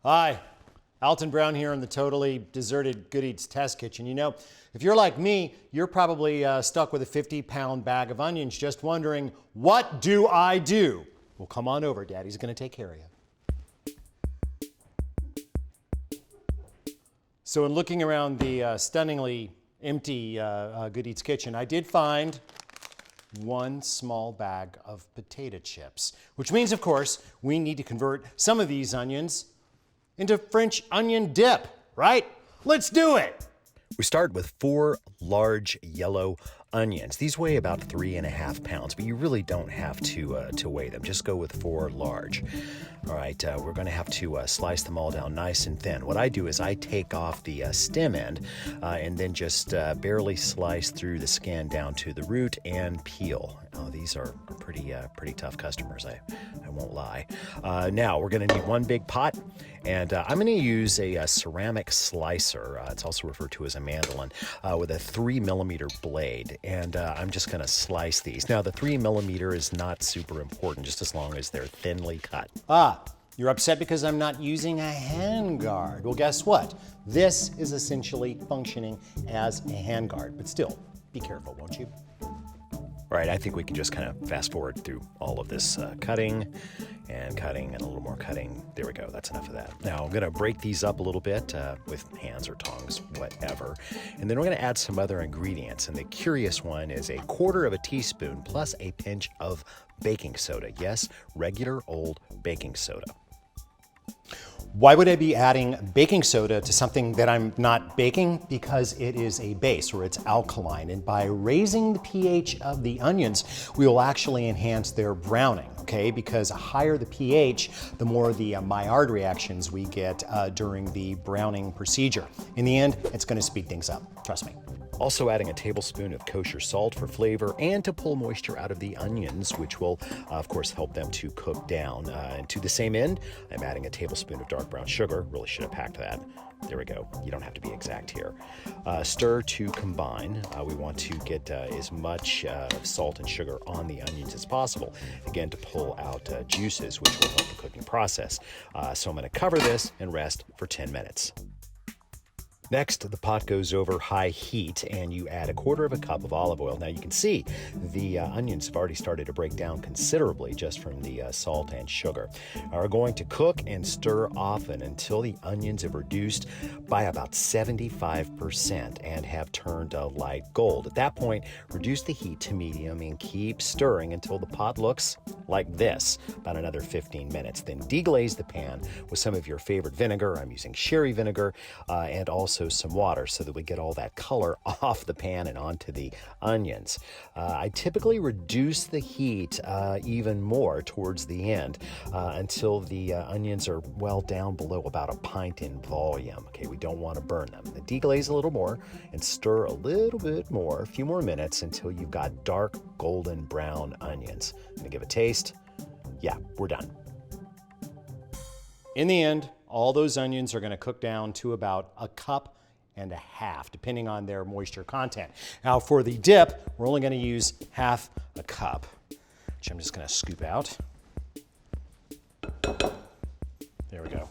Hi, Alton Brown here in the totally deserted Good Eats test kitchen. You know, if you're like me, you're probably stuck with a 50-pound bag of onions just wondering, what do I do? Well, come on over, Daddy's gonna take care of you. So in looking around the stunningly empty Good Eats kitchen, I did find one small bag of potato chips, which means, of course, we need to convert some of these onions into French onion dip, right? Let's do it. We start with 4 large yellow onions. These weigh about 3.5 pounds, but you really don't have to weigh them. Just go with 4 large. All right, we're going to have to slice them all down nice and thin. What I do is I take off the stem end and then just barely slice through the skin down to the root and peel. Oh, these are pretty tough customers, I won't lie. Now, we're going to need one big pot, and I'm going to use a ceramic slicer. It's also referred to as a mandolin, with a 3mm blade, and I'm just going to slice these. Now, the 3mm is not super important, just as long as they're thinly cut. You're upset because I'm not using a handguard. Well, guess what? This is essentially functioning as a handguard, but still, be careful, won't you? All right, I think we can just kind of fast forward through all of this cutting and a little more cutting. There we go, that's enough of that. Now I'm gonna break these up a little bit with hands or tongs, whatever. And then we're gonna add some other ingredients. And the curious one is 1/4 teaspoon plus a pinch of baking soda. Yes, regular old baking soda. Why would I be adding baking soda to something that I'm not baking? Because it is a base, or it's alkaline. And by raising the pH of the onions, we will actually enhance their browning, okay? Because the higher the pH, the more the Maillard reactions we get during the browning procedure. In the end, it's gonna speed things up, trust me. Also adding a tablespoon of kosher salt for flavor and to pull moisture out of the onions, which will, of course, help them to cook down. And to the same end, I'm adding a tablespoon of dark brown sugar. Really should have packed that. There we go. You don't have to be exact here. Stir to combine. We want to get as much salt and sugar on the onions as possible, again, to pull out juices, which will help the cooking process. So I'm going to cover this and rest for 10 minutes. Next, the pot goes over high heat and you add 1/4 cup of olive oil. Now you can see the onions have already started to break down considerably just from the salt and sugar. We're going to cook and stir often until the onions have reduced by about 75% and have turned a light gold. At that point, reduce the heat to medium and keep stirring until the pot looks like this, about another 15 minutes. Then deglaze the pan with some of your favorite vinegar. I'm using sherry vinegar and also some water so that we get all that color off the pan and onto the onions. I typically reduce the heat even more towards the end until the onions are well down below about a pint in volume. Okay, we don't want to burn them. Deglaze a little more and stir a little bit more, a few more minutes until you've got dark golden brown onions. I'm gonna give a taste. Yeah, we're done. In the end, all those onions are gonna cook down to about 1.5 cups, depending on their moisture content. Now for the dip, we're only gonna use 1/2 cup, which I'm just gonna scoop out. There we go.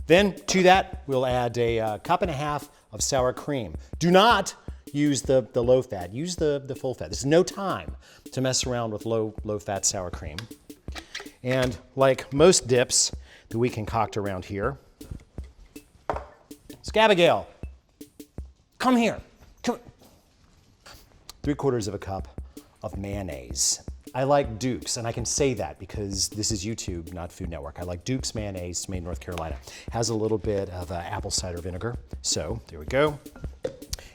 Then to that, we'll add 1.5 cups of sour cream. Do not use the low fat, use the full fat. There's no time to mess around with low fat sour cream. And like most dips that we concoct around here, Scabigail, come here. Come. 3/4 cup of mayonnaise. I like Duke's, and I can say that because this is YouTube, not Food Network. I like Duke's mayonnaise, made in North Carolina. Has a little bit of apple cider vinegar. So there we go.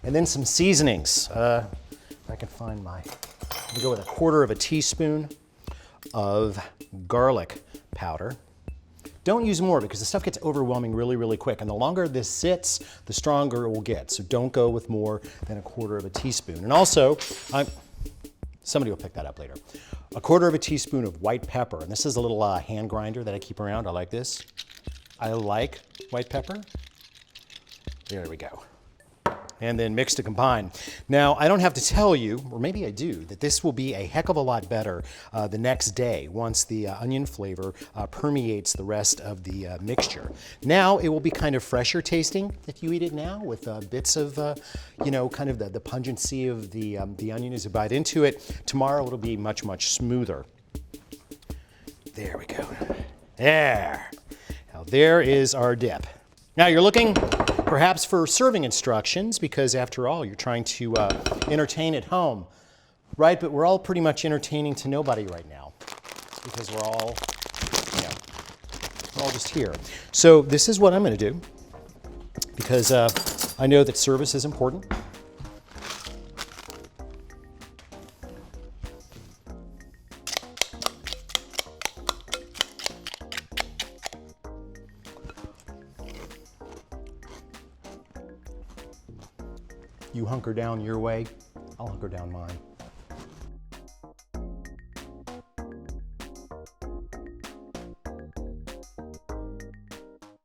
And then some seasonings. If I can find I'm gonna go with 1/4 teaspoon of garlic powder. Don't use more because the stuff gets overwhelming really quick. And the longer this sits, the stronger it will get. So don't go with more than 1/4 teaspoon. And also, somebody will pick that up later. 1/4 teaspoon of white pepper. And this is a little hand grinder that I keep around. I like this. I like white pepper. There we go. and then mix to combine. Now, I don't have to tell you, or maybe I do, that this will be a heck of a lot better the next day once the onion flavor permeates the rest of the mixture. Now, it will be kind of fresher tasting if you eat it now with bits of, you know, kind of the pungency of the onion as you bite into it. Tomorrow, it'll be much, much smoother. There we go. There. Now, there is our dip. Now, you're looking perhaps for serving instructions because, after all, you're trying to entertain at home, right? But we're all pretty much entertaining to nobody right now because we're all, you know, we're all just here. So this is what I'm going to do because I know that service is important. You hunker down your way, I'll hunker down mine.